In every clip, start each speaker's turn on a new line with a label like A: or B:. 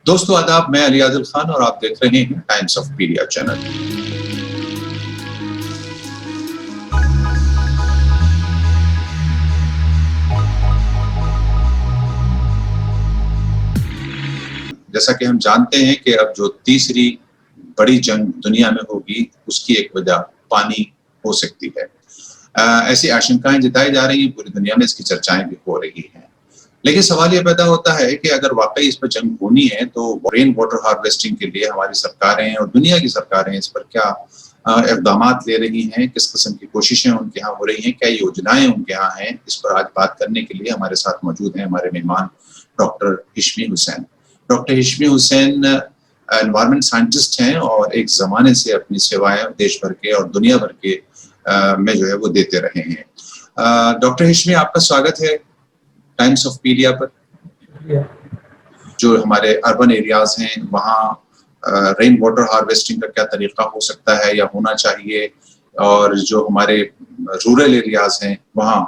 A: दोस्तों आदाब, मैं अली आदिल खान और आप देख रहे हैं टाइम्स ऑफ पीडिया चैनल। जैसा कि हम जानते हैं कि अब जो तीसरी बड़ी जंग दुनिया में होगी, उसकी एक वजह पानी हो सकती है। ऐसी आशंकाएं जताई जा रही हैं, पूरी दुनिया में इसकी चर्चाएं भी हो रही हैं। लेकिन सवाल ये पैदा होता है कि अगर वाकई इस पर जंग होनी है तो रेन वाटर हार्वेस्टिंग के लिए हमारी सरकारें और दुनिया की सरकारें इस पर क्या इक़दामात ले रही हैं, किस किस्म की कोशिशें उनके यहाँ हो रही हैं, क्या योजनाएं उनके यहाँ हैं। इस पर आज बात करने के लिए हमारे साथ मौजूद हैं हमारे मेहमान doctor Hishmi Hussain. Doctor Hishmi Hussain environment scientist हैं और एक ज़माने से अपनी सेवाएं देश भर के और दुनिया भर के में जो है वो देते रहे हैं। डॉक्टर हिशमी, आपका स्वागत है टाइम्स ऑफ पीडिया पर। जो हमारे अर्बन एरियाज हैं वहाँ रेन वाटर हार्वेस्टिंग का क्या तरीका हो सकता है या होना चाहिए, और जो हमारे रूरल एरियाज हैं वहाँ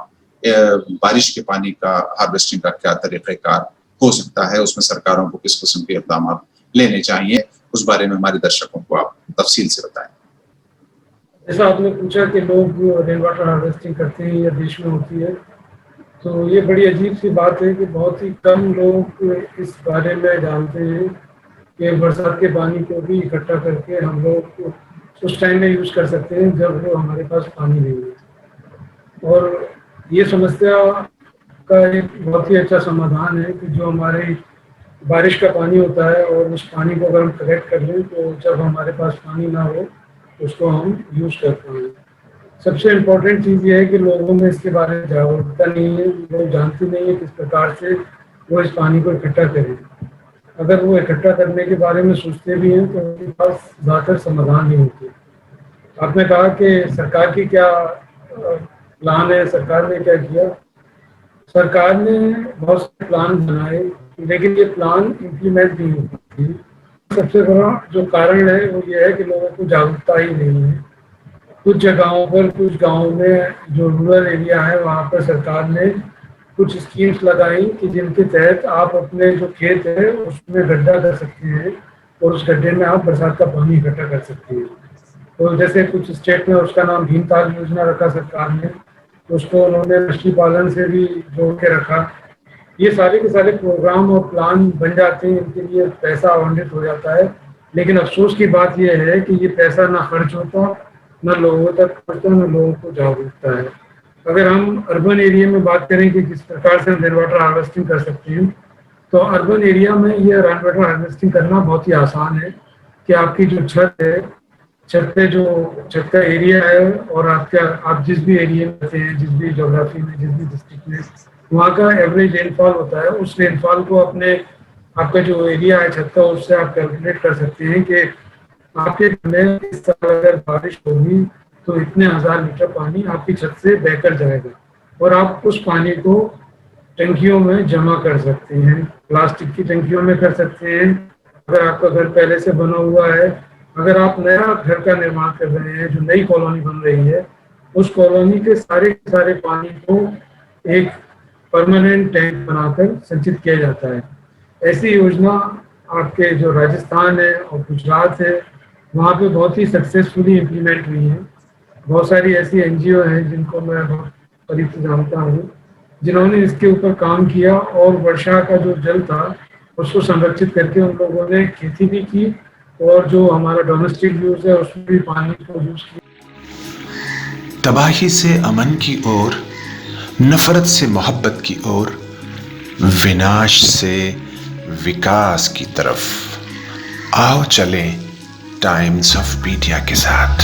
A: बारिश के पानी का हार्वेस्टिंग का क्या तरीक़ाकार हो सकता है, उसमें सरकारों को किस किस्म के इक़दाम लेने चाहिए, उस बारे में हमारे दर्शकों को आप तफसील से बताएं।
B: जैसा आपने पूछा कि लोग रेन वाटर हार्वेस्टिंग करते हैं या देश में होती है, तो ये बड़ी अजीब सी बात है कि बहुत ही कम लोग इस बारे में जानते हैं कि बरसात के पानी को भी इकट्ठा करके हम लोग उस टाइम में यूज़ कर सकते हैं जब हमारे पास पानी नहीं है। और ये समस्या का एक बहुत ही अच्छा समाधान है कि जो हमारे बारिश का पानी होता है और उस पानी को अगर हम कलेक्ट कर लें तो जब हमारे पास पानी ना हो उसको हम यूज़ कर पाएँ। सबसे इम्पोर्टेंट चीज़ ये है कि लोगों में इसके बारे में जागरूकता नहीं है, लोग जानते नहीं है किस प्रकार से वो इस पानी को इकट्ठा करें। अगर वो इकट्ठा करने के बारे में सोचते भी हैं तो उनके पास ज़्यादातर समाधान नहीं होते। आपने कहा कि सरकार की क्या प्लान है, सरकार ने क्या किया। सरकार ने बहुत से प्लान बनाए लेकिन ये प्लान इम्प्लीमेंट नहीं होती। सबसे बड़ा जो कारण है वो ये है कि लोगों को जागरूकता ही नहीं है। कुछ जगहों पर, कुछ गाँव में जो रूरल एरिया है वहाँ पर सरकार ने कुछ स्कीम्स लगाई कि जिनके तहत आप अपने जो खेत है उसमें गड्ढा कर सकते हैं और उस गड्ढे में आप बरसात का पानी इकट्ठा कर सकते हैं। तो जैसे कुछ स्टेट में उसका नाम भीमताल योजना रखा सरकार ने, उसको उन्होंने मछली पालन से भी जोड़ के रखा। ये सारे के सारे प्रोग्राम और प्लान बन जाते हैं, इनके लिए पैसा आवंटित हो जाता है, लेकिन अफसोस की बात यह है कि ये पैसा ना खर्च होता, न लोगों तक पहुँचता, न लोगों को जागरूकता है। अगर हम अर्बन एरिया में बात करें कि किस प्रकार से हम रेन वाटर हार्वेस्टिंग कर सकते हैं, तो अर्बन एरिया में ये रेन वाटर हार्वेस्टिंग करना बहुत ही आसान है कि आपकी जो छत है, छत पे जो छत का एरिया है और आप जिस भी एरिया में रहते हैं, जिस भी ज्योग्राफी में, जिस भी डिस्ट्रिक्ट में, वहाँ का एवरेज रेनफॉल होता है। उस रेनफॉल को अपने आपका जो एरिया है छत का, उससे आप कैलकुलेट कर सकते हैं कि आपके में इस साल अगर बारिश होगी तो इतने 1000 लीटर पानी आपकी छत से बहकर जाएगा और आप उस पानी को टंकियों में जमा कर सकते हैं। प्लास्टिक की टंकियों में कर सकते हैं। अगर आपका घर पहले से बना हुआ है, अगर आप नया घर का निर्माण कर रहे हैं, जो नई कॉलोनी बन रही है, उस कॉलोनी के सारे पानी को एक परमानेंट टैंक बनाकर संचित किया जाता है। ऐसी योजना आपके जो राजस्थान है और गुजरात है, वहाँ पे बहुत ही सक्सेसफुली इम्प्लीमेंट हुई है। बहुत सारी ऐसी एनजीओ हैं जिनको मैं बहुत करीब से जानता हूँ, जिन्होंने इसके ऊपर काम किया और वर्षा का जो जल था उसको संरक्षित करके उन लोगों ने खेती भी की और जो हमारा डोमेस्टिक यूज है उसमें भी पानी को यूज किया।
C: तबाही से अमन की ओर, नफरत से मोहब्बत की ओर, विनाश से विकास की तरफ आओ चलें टाइम्स ऑफ पीडिया के साथ।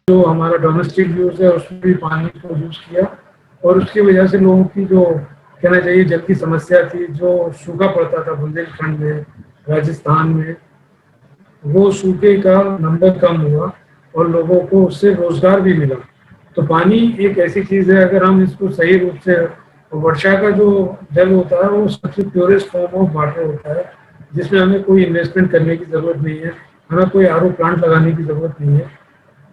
B: जो हमारा डोमेस्टिक यूज है उसमें भी पानी को यूज किया और उसकी वजह से लोगों की जो कहना चाहिए जल की समस्या थी, जो सूखा पड़ता था बुंदेलखंड में, राजस्थान में, वो सूखे का नंबर कम हुआ और लोगों को उससे रोजगार भी मिला। तो पानी एक ऐसी चीज़ है, अगर हम इसको सही रूप से, वर्षा का जो जल होता है वो सबसे प्योरेस्ट फॉर्म ऑफ वाटर होता है, जिसमें हमें कोई इन्वेस्टमेंट करने की ज़रूरत नहीं है। हमें कोई आरओ प्लांट लगाने की ज़रूरत नहीं है।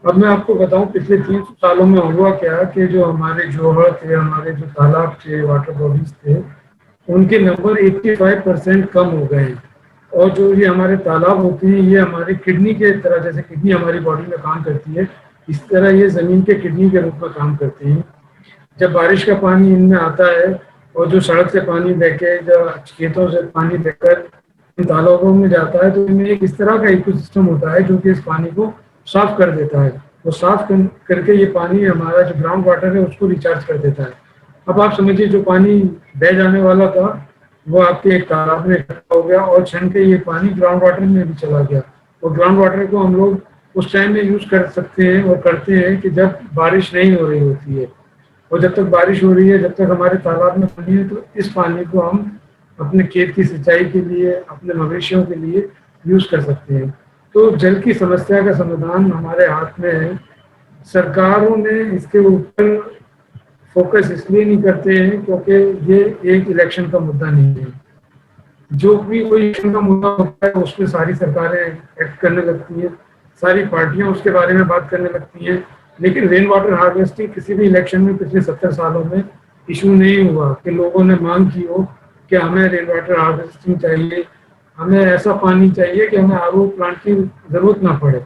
B: अब मैं आपको बताऊं पिछले 3 सालों में हुआ क्या कि जो हमारे जोहड़ थे, हमारे जो तालाब थे, वाटर बॉडीज थे, उनके नंबर 85% कम हो गए हैं। और जो ये हमारे तालाब होते हैं, ये हमारे किडनी के तरह, जैसे किडनी हमारी बॉडी में काम करती है, इस तरह ये ज़मीन के किडनी के रूप में काम करते हैं। जब बारिश का पानी इनमें आता है और जो सड़क से पानी बह के, जब खेतों से पानी बहकर इन तालाबों में जाता है, तो इनमें एक इस तरह का इकोसिस्टम होता है जो कि इस पानी को साफ कर देता है। वो करके ये पानी हमारा जो ग्राउंड वाटर है उसको रिचार्ज कर देता है। अब आप समझिए, जो पानी बह जाने वाला था वो आपके एक तालाब में इकट्ठा हो गया और छन के ये पानी ग्राउंड वाटर में भी चला गया। और ग्राउंड वाटर को हम लोग उस टाइम में यूज कर सकते हैं और करते हैं कि जब बारिश नहीं हो रही होती है। और जब तक बारिश हो रही है, जब तक हमारे तालाब में पानी है, तो इस पानी को हम अपने खेत की सिंचाई के लिए, अपने मवेशियों के लिए यूज कर सकते हैं। तो जल की समस्या का समाधान हमारे हाथ में है। सरकारों ने इसके ऊपर फोकस इसलिए नहीं करते हैं क्योंकि ये एक इलेक्शन का मुद्दा नहीं है। जो भी कोई इलेक्शन का मुद्दा होता है उसमें सारी सरकारें एक्ट करने लगती हैं, सारी पार्टियां उसके बारे में बात करने लगती हैं। लेकिन रेन वाटर हार्वेस्टिंग किसी भी इलेक्शन में पिछले 70 सालों में इशू नहीं हुआ कि लोगों ने मांग की हो कि हमें रेन वाटर हार्वेस्टिंग चाहिए, हमें ऐसा पानी चाहिए कि हमें आरओ प्लांट की जरूरत ना पड़े।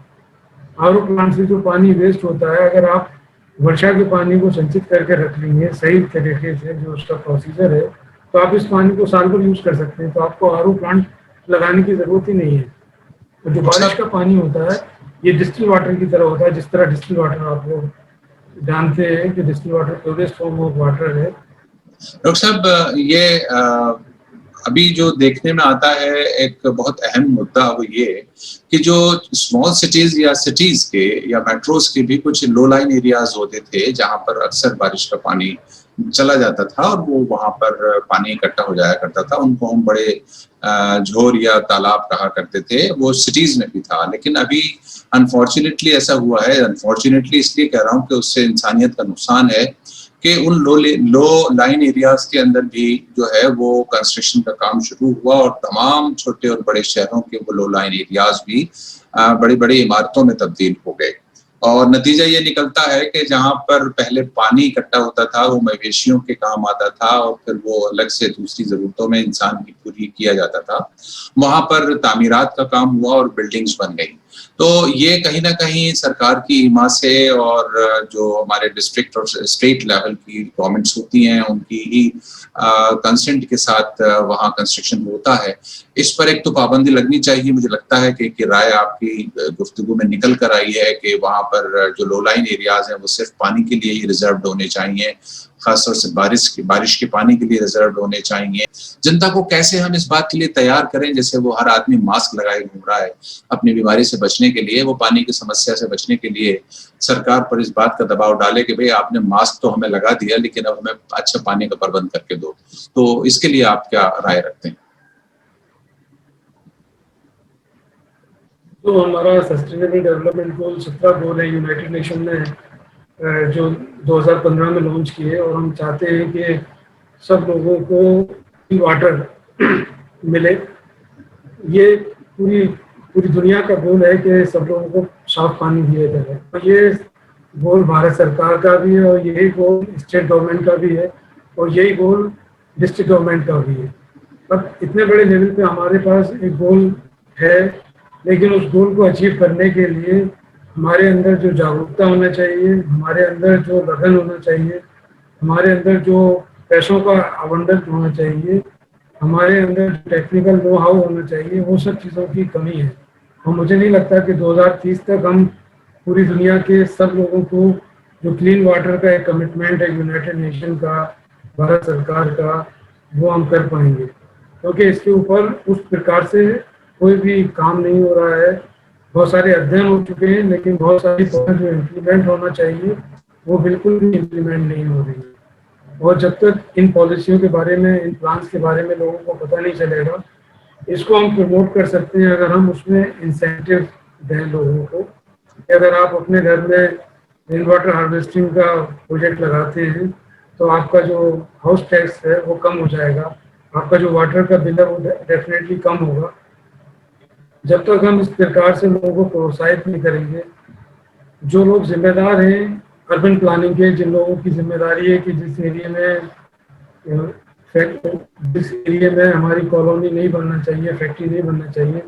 B: आरओ प्लांट से जो पानी वेस्ट होता है, अगर आप वर्षा के पानी को संचित करके रख लेंगे सही तरीके से, जो उसका प्रोसीजर है, तो आप इस पानी को साल भर यूज कर सकते हैं। तो आपको आरओ प्लांट लगाने की जरूरत ही नहीं है। तो जो बारिश का पानी होता है ये डिस्टिल वाटर की तरह होता है। जिस तरह डिस्टिल वाटर आप लोग जानते हैं कि distil water purest form of water है।
A: डॉक्टर साहब, ये अभी जो देखने में आता है एक बहुत अहम मुद्दा वो ये कि जो स्मॉल सिटीज या सिटीज के या मेट्रोज के भी कुछ लो लाइन एरियाज होते थे जहां पर अक्सर बारिश का पानी चला जाता था और वो वहां पर पानी इकट्ठा हो जाया करता था। उनको हम बड़े झोर या तालाब कहा करते थे, वो सिटीज में भी था। लेकिन अभी अनफॉर्चुनेटली ऐसा हुआ है, अनफॉर्चुनेटली इसलिए कह रहा हूँ कि उससे इंसानियत का नुकसान है कि उन लो लाइन एरियाज के अंदर भी जो है वो कंस्ट्रक्शन का काम शुरू हुआ और तमाम छोटे और बड़े शहरों के वो लो लाइन एरियाज भी बड़ी बड़ी इमारतों में तब्दील हो गए। और नतीजा ये निकलता है कि जहां पर पहले पानी इकट्ठा होता था वो मवेशियों के काम आता था और फिर वो अलग से दूसरी जरूरतों में इंसान की पूरी किया जाता था, वहां पर तामीरात का काम हुआ और बिल्डिंग्स बन गई। तो ये कहीं ना कहीं सरकार की हिम्मत से और जो हमारे डिस्ट्रिक्ट और स्टेट लेवल की गवर्नमेंट्स होती हैं उनकी ही कंसेंट के साथ वहाँ कंस्ट्रक्शन होता है। इस पर एक तो पाबंदी लगनी चाहिए। मुझे लगता है कि राय आपकी गुफ्तगू में निकल कर आई है कि वहाँ पर जो लो लाइन एरियाज हैं वो सिर्फ पानी के लिए ही रिजर्व होने चाहिए, खासतौर से बारिश के पानी के लिए रिजर्व होने चाहिए। जनता को कैसे हम इस बात के लिए तैयार करें, जैसे वो हर आदमी मास्क लगाए घूम रहा है अपनी बीमारी से बचने के लिए, वो पानी की समस्या से बचने के लिए सरकार पर इस बात का दबाव डाले कि भाई आपने मास्क तो हमें लगा दिया लेकिन अब हमें अच्छा पानी का प्रबंध करके दो। तो इसके लिए आप क्या राय रखते हैं?
B: तो हमारा सस्टेनेबल डेवलपमेंट गोल 17 गोल है यूनाइटेड नेशन ने जो 2015 में लॉन्च किए, और हम चाहते हैं कि सब लोगों को वाटर मिले। ये पूरी दुनिया का गोल है कि सब लोगों को साफ पानी दिया जाए। तो ये गोल भारत सरकार का भी है और यही गोल स्टेट गवर्नमेंट का भी है और यही गोल डिस्ट्रिक्ट गवर्नमेंट का भी है। अब इतने बड़े लेवल पे हमारे पास एक गोल है, लेकिन उस गोल को अचीव करने के लिए हमारे अंदर जो जागरूकता होना चाहिए, हमारे अंदर जो लगन होना चाहिए, हमारे अंदर जो पैसों का आवंटन होना चाहिए, हमारे अंदर जो टेक्निकल नो हाउ होना चाहिए, वो सब चीज़ों की कमी है। और मुझे नहीं लगता कि 2030 तक हम पूरी दुनिया के सब लोगों को जो क्लीन वाटर का एक कमिटमेंट है यूनाइटेड नेशन का, भारत सरकार का, वो हम कर पाएंगे, क्योंकि इसके ऊपर उस प्रकार से कोई भी काम नहीं हो रहा है। बहुत सारे अध्ययन हो चुके हैं लेकिन बहुत सारी चीज़ें जो इम्प्लीमेंट होना चाहिए वो बिल्कुल भी इम्प्लीमेंट नहीं हो रही है। और जब तक इन पॉलिसियों के बारे में, इन प्लान्स के बारे में लोगों को पता नहीं चलेगा, इसको हम प्रमोट कर सकते हैं अगर हम उसमें इंसेंटिव दें लोगों को। अगर आप अपने घर में रेन वाटर हार्वेस्टिंग का प्रोजेक्ट लगाते हैं तो आपका जो हाउस टैक्स है वो कम हो जाएगा, आपका जो वाटर का बिल है वो डेफिनेटली कम होगा। जब तक हम इस प्रकार से लोगों को प्रोत्साहित नहीं करेंगे, जो लोग जिम्मेदार हैं अर्बन प्लानिंग के, जिन लोगों की जिम्मेदारी है कि जिस एरिया में हमारी कॉलोनी नहीं बनना चाहिए, फैक्ट्री नहीं बनना चाहिए,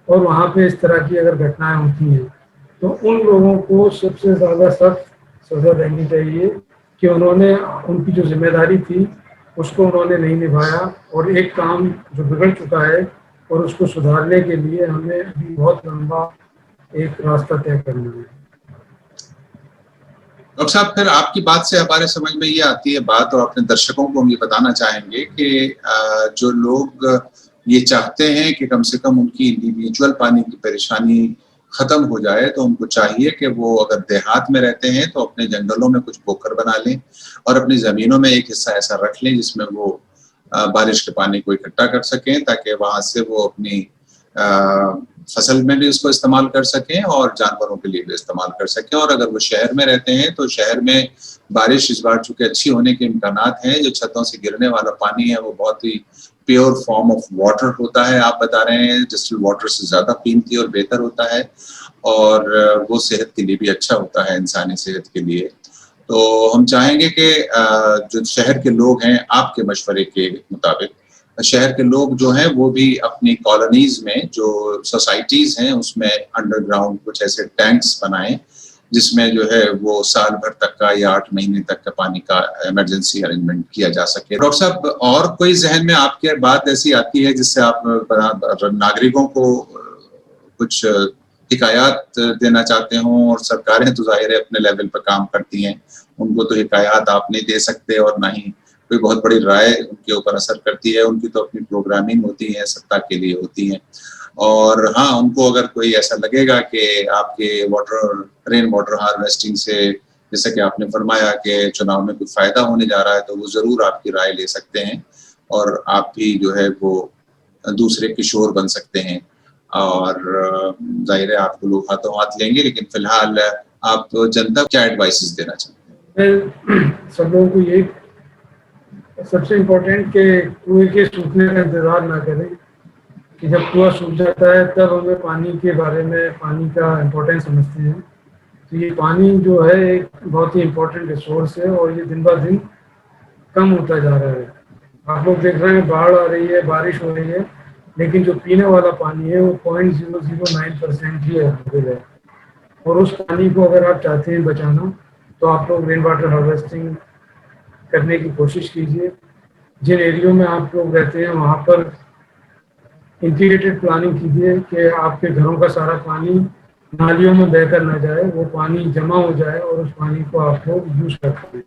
B: और वहाँ पे इस तरह की अगर घटनाएं होती हैं, तो उन लोगों को सबसे ज़्यादा सख्त सजा देनी चाहिए कि उन्होंने उनकी जो जिम्मेदारी थी उसको उन्होंने नहीं निभाया, और एक काम जो बिगड़ चुका है और उसको सुधारने के लिए हमें अभी बहुत लंबा एक रास्ता तय करना है।
A: डॉक्टर साहब, फिर आपकी बात से हमारे समझ में ये आती है बात, और अपने दर्शकों को हम ये बताना चाहेंगे कि जो लोग ये चाहते हैं कि कम से कम उनकी इंडिविजुअल पानी की परेशानी खत्म हो जाए, तो उनको चाहिए कि वो अगर देहात में रहते हैं तो अपने जंगलों में कुछ पोखर बना लें और अपनी जमीनों में एक हिस्सा ऐसा रख लें जिसमें वो बारिश के पानी को इकट्ठा कर सकें, ताकि वहां से वो अपनी फसल में भी उसको इस्तेमाल कर सकें और जानवरों के लिए भी इस्तेमाल कर सकें। और अगर वो शहर में रहते हैं तो शहर में बारिश इस बार चूंकि अच्छी होने के इम्कानात हैं, जो छतों से गिरने वाला पानी है वो बहुत ही प्योर फॉर्म ऑफ वाटर होता है। आप बता रहे हैं डिस्टिल्ड वाटर से ज्यादा कीमती और बेहतर होता है, और वो सेहत के लिए भी अच्छा होता है, इंसानी सेहत के लिए। तो हम चाहेंगे कि जो शहर के लोग हैं, आपके मशवरे के मुताबिक शहर के लोग जो हैं वो भी अपनी कॉलोनीज में जो सोसाइटीज हैं उसमें अंडरग्राउंड कुछ ऐसे टैंक्स बनाएं जिसमें जो है वो साल भर तक का या 8 महीने तक का पानी का इमरजेंसी अरेंजमेंट किया जा सके। डॉक्टर साहब, और कोई जहन में आपके बात ऐसी आती है जिससे आप नागरिकों को कुछ हिकायत देना चाहते हों? और सरकारें तो जाहिर है अपने लेवल पर काम करती हैं, उनको तो हिकायत आप नहीं दे सकते और ना ही कोई बहुत बड़ी राय उनके ऊपर असर करती है। उनकी तो अपनी प्रोग्रामिंग होती है, सत्ता के लिए होती है। और हाँ, उनको अगर कोई ऐसा लगेगा कि आपके रेन वाटर हार्वेस्टिंग से, जैसा कि आपने फरमाया कि चुनाव में कोई फायदा होने जा रहा है, तो वो जरूर आपकी राय ले सकते हैं और आप भी जो है वो दूसरे किशोर बन सकते हैं। और जाहिर है आपको लोग हाथों हाथ लेंगे, लेकिन फिलहाल आप जनता को क्या एडवाइसेस देना चाहते हैं?
B: मैं सब लोगों को ये सबसे इम्पोर्टेंट कि कुएं के सूखने का इंतजार ना करें, कि जब कुआं सूख जाता है तब हमें पानी के बारे में, पानी का इम्पोर्टेंस समझते हैं। तो ये पानी जो है एक बहुत ही इम्पोर्टेंट रिसोर्स है और ये दिन ब दिन कम होता जा रहा है। आप लोग देख रहे हैं बाढ़ आ रही है, बारिश हो रही है, लेकिन जो पीने वाला पानी है वो 0.009% ही अवेलेबल है। और उस पानी को अगर आप चाहते हैं बचाना तो आप लोग रेन वाटर हार्वेस्टिंग करने की कोशिश कीजिए। जिन एरियो में आप लोग रहते हैं वहाँ पर इंटीग्रेटेड प्लानिंग कीजिए कि आपके घरों का सारा पानी नालियों में बहकर ना जाए, वो पानी जमा हो जाए और उस पानी को आप लोग यूज कर पाएं।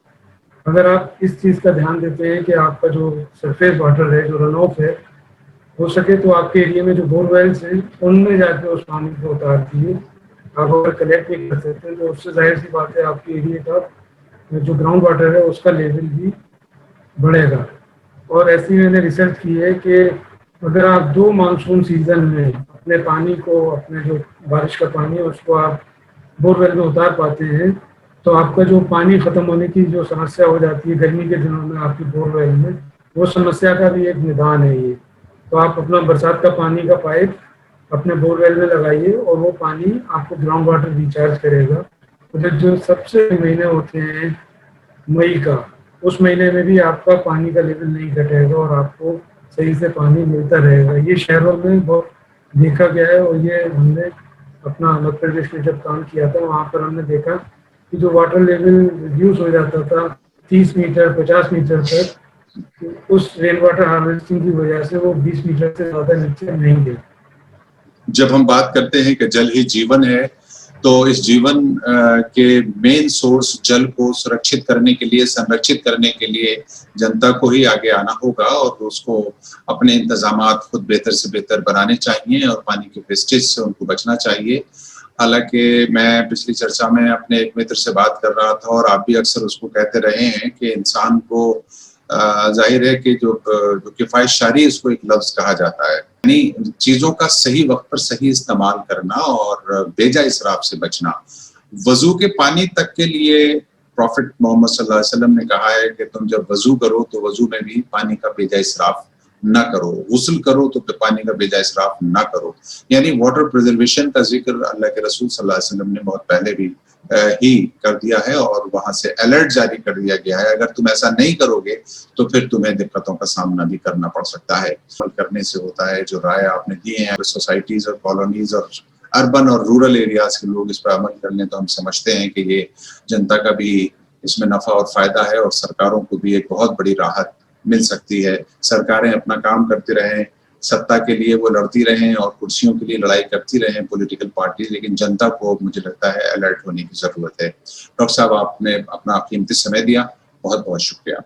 B: अगर आप इस चीज़ का ध्यान देते हैं कि आपका जो सरफेस वाटर है, जो रन ऑफ है, हो सके तो आपके एरिया में जो बोरवेल्स हैं उनमें जाके उस पानी को उतार दीजिए। आप अगर कलेक्ट नहीं कर सकते तो उससे जाहिर सी बात है आपके एरिया का जो ग्राउंड वाटर है उसका लेवल भी बढ़ेगा। और ऐसी मैंने रिसर्च की है कि अगर आप 2 मानसून सीजन में अपने पानी को, अपने जो बारिश का पानी है उसको आप बोरवेल में उतार पाते हैं तो आपका जो पानी ख़त्म होने की जो समस्या हो जाती है गर्मी के दिनों में आपकी बोरवेल में, वो समस्या का भी एक निदान है ये। तो आप अपना बरसात का पानी का पाइप अपने बोरवेल में लगाइए और वो पानी आपको ग्राउंड वाटर रिचार्ज करेगा। तो जो सबसे महीने होते हैं मई का, उस महीने में भी आपका पानी का लेवल नहीं घटेगा और आपको सही से पानी मिलता रहेगा। ये शहरों में बहुत देखा गया है और ये हमने अपना मध्य प्रदेश में जब काम किया था वहाँ पर हमने देखा कि जो वाटर लेवल रिड्यूस हो जाता था 30 मीटर 50 मीटर तक, उस रेन वाटर हार्वेस्टिंग की वजह से वो 20 मीटर से ज्यादा नीचे नहीं गए।
A: जब हम बात करते हैं कि जल ही जीवन है, तो इस जीवन के मेन सोर्स जल को सुरक्षित करने के लिए, संरक्षित करने के लिए जनता को ही आगे आना होगा और उसको अपने इंतजामात खुद बेहतर से बेहतर बनाने चाहिए और पानी के वेस्टेज से उनको बचना चाहिए। हालांकि मैं पिछली चर्चा में अपने एक मित्र से बात कर रहा था और आप भी अक्सर उसको कहते रहे हैं कि इंसान को जाहिर है कि जो किफायतशारी, इसको एक लफ्ज कहा जाता है, यानी चीजों का सही वक्त पर सही इस्तेमाल करना और बेजा इसराफ से बचना। वजू के पानी तक के लिए प्रॉफिट मोहम्मद सल्लल्लाहु अलैहि वसल्लम ने कहा है कि तुम जब वजू करो तो वजू में भी पानी का बेजा इसराफ ना करो, गुस्ल करो तो पानी का बेजा इसराफ ना करो। यानी वाटर प्रिजर्वेशन का जिक्र अल्लाह के रसूल सल्लल्लाहु अलैहि वसल्लम ने बहुत पहले भी ही कर दिया है और वहां से अलर्ट जारी कर दिया गया है। अगर तुम ऐसा नहीं करोगे तो फिर तुम्हें दिक्कतों का सामना भी करना पड़ सकता है। करने से होता है, जो राय आपने दिए हैं सोसाइटीज और कॉलोनीज और अर्बन और रूरल एरियाज के लोग इस पर अमल कर लें तो हम समझते हैं कि ये जनता का भी इसमें नफा और फायदा है और सरकारों को भी एक बहुत बड़ी राहत मिल सकती है। सरकारें अपना काम करती रहें, सत्ता के लिए वो लड़ती रहें और कुर्सियों के लिए लड़ाई करती रहें पॉलिटिकल पार्टी, लेकिन जनता को मुझे लगता है अलर्ट होने की जरूरत है। डॉक्टर साहब, आपने अपना कीमती समय दिया, बहुत बहुत शुक्रिया।